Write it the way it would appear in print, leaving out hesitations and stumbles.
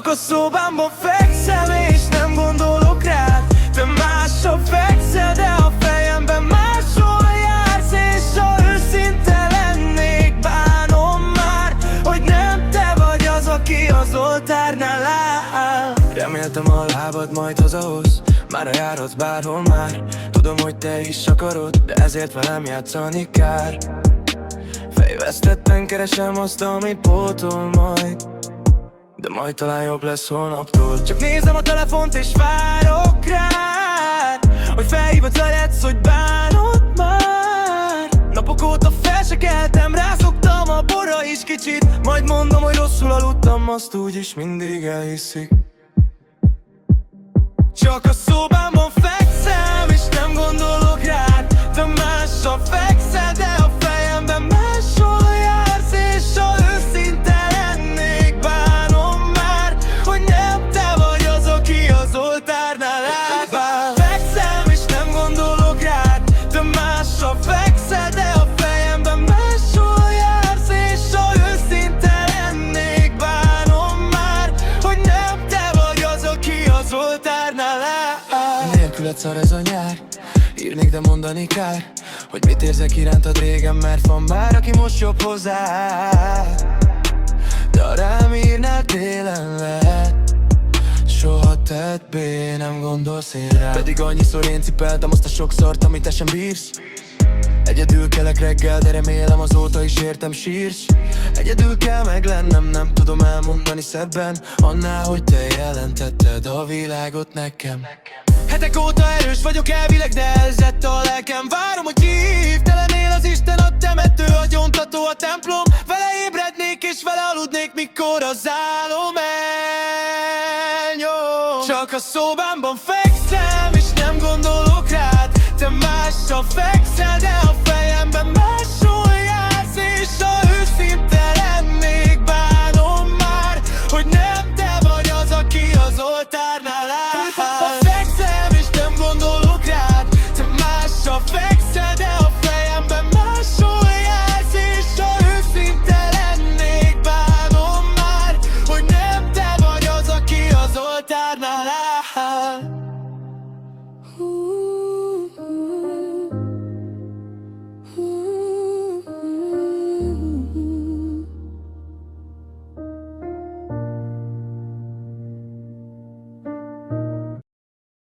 Csak a szobámban fekszem és nem gondolok rád. Te mással fekszel, de a fejemben máshol jársz. És ha őszinte lennék, bánom már, hogy nem te vagy az, aki az oltárnál áll. Reméltem a lábad majd hazahoz, már járhatsz bárhol már. Tudom, hogy te is akarod, de ezért velem játszani kár. Fejvesztetten keresem azt, amit pótol majd, de majd talán jobb lesz holnaptól. Csak nézem a telefont és várok rád, hogy felhívod, lehetsz, hogy bánod már. Napok óta fel se keltem, rászoktam a borra is kicsit. Majd mondom, hogy rosszul aludtam, azt úgyis mindig elhiszik. Csak a szobámban fekszem és nem gondolok rád. Te mással fekszel, de a fejemben máshol jársz. És ha őszinte lennék, bánom már, hogy nem te vagy az, aki az oltárnál áll. Fekszem és nem gondolok rád. Te mással fekszel, de a fejemben máshol jársz. És ha őszinte lennék, bánom már, hogy nem te vagy az, aki az oltárnál áll. Nélküled szar ez a nyár, írnék, de mondani kár, hogy mit érzek irántad régen, mert van már, aki most jobb hozzá. De ha rám írnál, télen lehet, soha többé nem gondolsz én rá. Pedig annyiszor én cipeltem azt a sokszort, amit te sem bírsz. Egyedül kelek reggel, de remélem azóta is értem sírsz. Egyedül kell meglennem, nem tudom elmondani szebben annál, hogy te jelentetted a világot nekem. Hetek óta erős vagyok elvileg, de elzett a lelkem. Várom, hogy hív, te lennél az Isten, a temető, a gyóntató, a templom. Vele ébrednék és vele aludnék, mikor az álom elnyom. Csak a szobámban fekszem és nem gondolok rád. Te mással fekszel, de a fejemben máshol jársz. És a